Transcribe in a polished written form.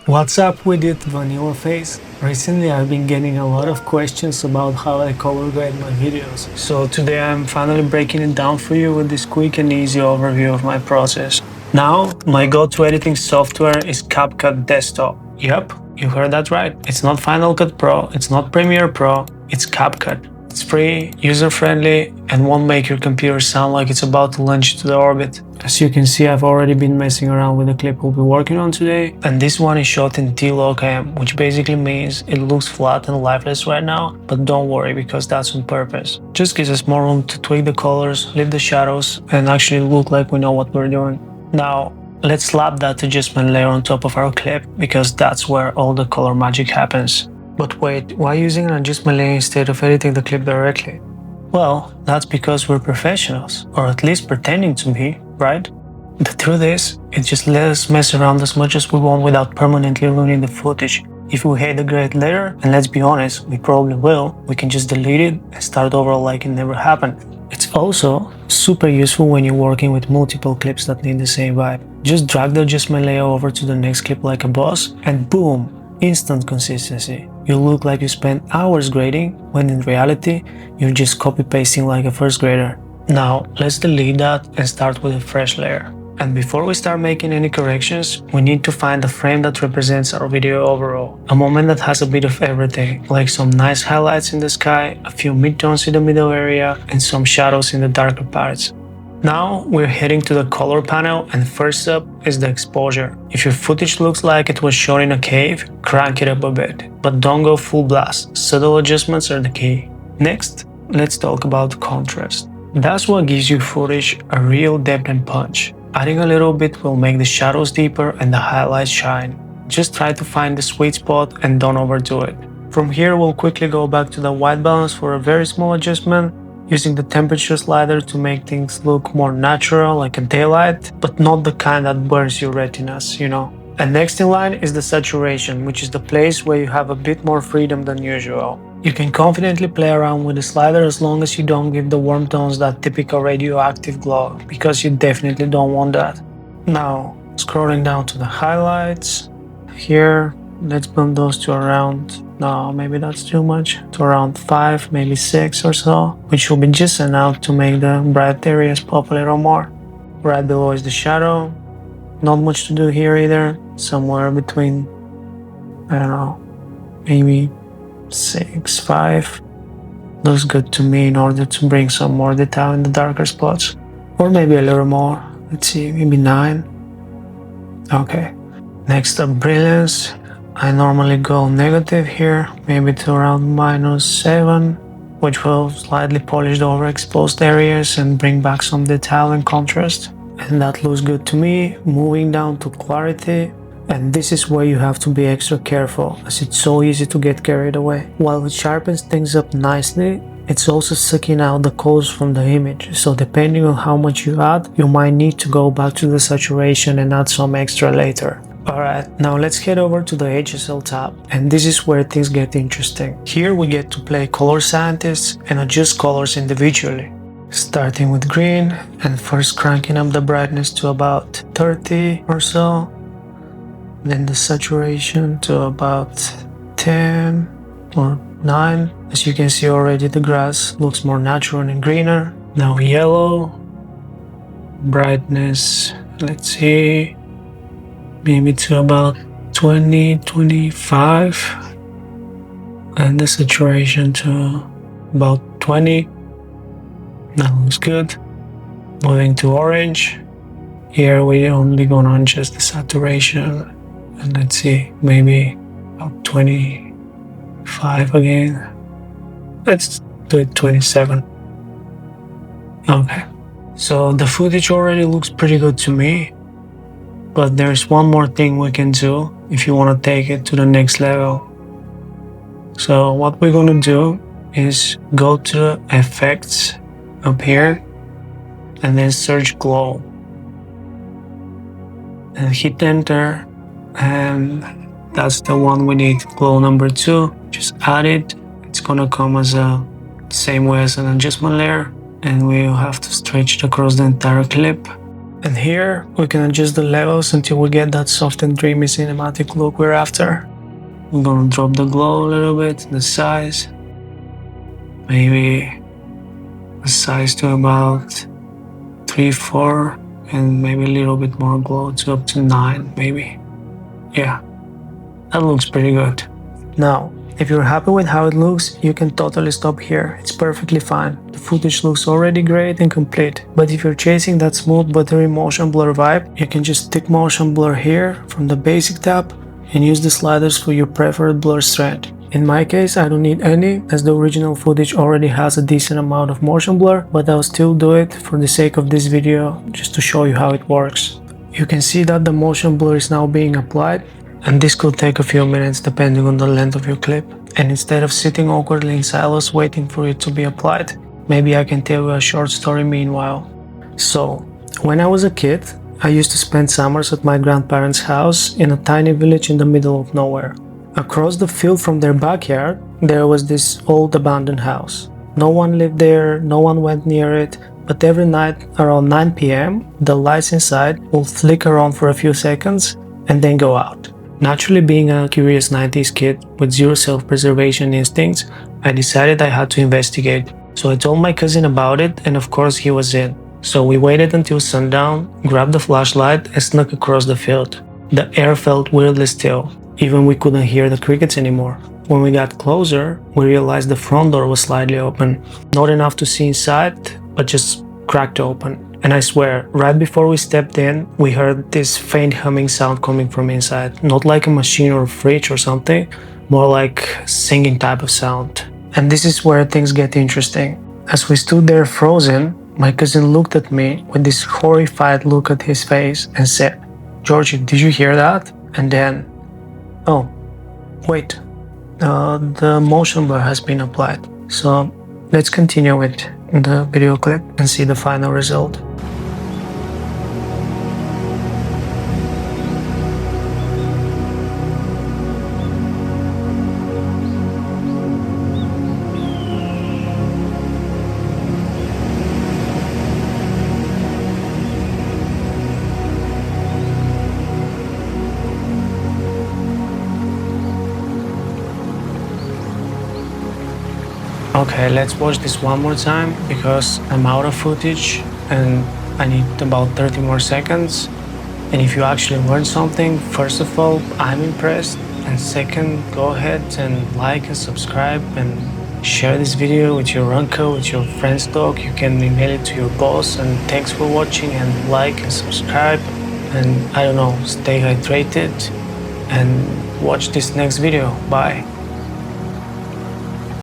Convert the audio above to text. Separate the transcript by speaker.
Speaker 1: What's up with it, vanilla face? Recently I've been getting a lot of questions about how I color grade my videos, so today I'm finally breaking it down for you with this quick and easy overview of my process. Now, my go-to editing software is CapCut Desktop. Yep, you heard that right. It's not Final Cut Pro, it's not Premiere Pro, it's CapCut. It's free, user-friendly, and won't make your computer sound like it's about to launch to the orbit. As you can see, I've already been messing around with the clip we'll be working on today, and this one is shot in T-Locam, which basically means it looks flat and lifeless right now, but don't worry because that's on purpose. Just gives us more room to tweak the colors, lift the shadows, and actually look like we know what we're doing. Now, let's slap that adjustment layer on top of our clip, because that's where all the color magic happens. But wait, why using an adjustment layer instead of editing the clip directly? Well, that's because we're professionals, or at least pretending to be, right? The truth is, it just lets us mess around as much as we want without permanently ruining the footage. If we hate the grade later, and let's be honest, we probably will, we can just delete it and start over like it never happened. It's also super useful when you're working with multiple clips that need the same vibe. Just drag the adjustment layer over to the next clip like a boss, and boom! Instant consistency. You look like you spent hours grading, when in reality, you're just copy-pasting like a first grader. Now, let's delete that and start with a fresh layer. And before we start making any corrections, we need to find a frame that represents our video overall. A moment that has a bit of everything, like some nice highlights in the sky, a few midtones in the middle area, and some shadows in the darker parts. Now we're heading to the color panel, and first up is the exposure. If your footage looks like it was shot in a cave, crank it up a bit, but don't go full blast. Subtle adjustments are the key. Next, let's talk about contrast. That's what gives your footage a real depth and punch. Adding a little bit will make the shadows deeper and the highlights shine. Just try to find the sweet spot and don't overdo it. From here, we'll quickly go back to the white balance for a very small adjustment, using the temperature slider to make things look more natural, like a daylight, but not the kind that burns your retinas, you know. And next in line is the saturation, which is the place where you have a bit more freedom than usual. You can confidently play around with the slider as long as you don't give the warm tones that typical radioactive glow, because you definitely don't want that. Now, scrolling down to the highlights, here, let's bump those to around, no, maybe that's too much, to around 5, maybe 6 or so, which will be just enough to make the bright areas pop a little more. Right below is the shadow, not much to do here either, somewhere between, I don't know, maybe 6, 5. Looks good to me in order to bring some more detail in the darker spots. Or maybe a little more, let's see, maybe 9. Okay. Next up, brilliance. I normally go negative here, maybe to around -7, which will slightly polish the overexposed areas and bring back some detail and contrast. And that looks good to me. Moving down to clarity. And this is where you have to be extra careful, as it's so easy to get carried away. While it sharpens things up nicely, it's also sucking out the colors from the image, so depending on how much you add, you might need to go back to the saturation and add some extra later. Alright, now let's head over to the HSL tab, and this is where things get interesting. Here we get to play color scientists and adjust colors individually. Starting with green, and first cranking up the brightness to about 30 or so. Then the saturation to about 10 or 9. As you can see already, the grass looks more natural and greener. Now yellow, brightness, let's see, maybe to about 20, 25. And the saturation to about 20. That looks good. Moving to orange. Here we're only gonna adjust the saturation. And let's see, maybe about 25 again. Let's do it 27. Okay, so the footage already looks pretty good to me, but there's one more thing we can do if you want to take it to the next level. So what we're gonna do is go to effects up here and then search glow and hit enter. And that's the one we need, glow number 2. Just add it. It's gonna come as a same way as an adjustment layer, and we'll have to stretch it across the entire clip. And here we can adjust the levels until we get that soft and dreamy cinematic look we're after. I'm gonna drop the glow a little bit, the size. Maybe the size to about 3, 4, and maybe a little bit more glow to up to 9, maybe. Yeah, that looks pretty good. Now, if you're happy with how it looks, you can totally stop here. It's perfectly fine. The footage looks already great and complete. But if you're chasing that smooth buttery motion blur vibe, you can just stick motion blur here from the basic tab and use the sliders for your preferred blur strength. In my case, I don't need any, as the original footage already has a decent amount of motion blur, but I'll still do it for the sake of this video, just to show you how it works. You can see that the motion blur is now being applied, and this could take a few minutes depending on the length of your clip. And instead of sitting awkwardly in silos waiting for it to be applied, maybe I can tell you a short story meanwhile. So, when I was a kid, I used to spend summers at my grandparents' house in a tiny village in the middle of nowhere. Across the field from their backyard, there was this old abandoned house. No one lived there, no one went near it, but every night around 9 p.m, the lights inside will flicker on for a few seconds and then go out. Naturally, being a curious 90s kid with zero self-preservation instincts, I decided I had to investigate. So I told my cousin about it, and of course he was in. So we waited until sundown, grabbed the flashlight and snuck across the field. The air felt weirdly still. Even we couldn't hear the crickets anymore. When we got closer, we realized the front door was slightly open. Not enough to see inside, but just cracked open. And I swear, right before we stepped in, we heard this faint humming sound coming from inside. Not like a machine or a fridge or something, more like singing type of sound. And this is where things get interesting. As we stood there frozen, my cousin looked at me with this horrified look at his face and said, "Georgie, did you hear that?" And then, oh, wait, the motion blur has been applied. So let's continue with the video clip and see the final result. Okay, let's watch this one more time because I'm out of footage and I need about 30 more seconds. And if you actually learned something, first of all, I'm impressed. And second, go ahead and like and subscribe and share this video with your uncle, with your friend's dog. You can email it to your boss. And thanks for watching, and like and subscribe. And I don't know, stay hydrated and watch this next video. Bye.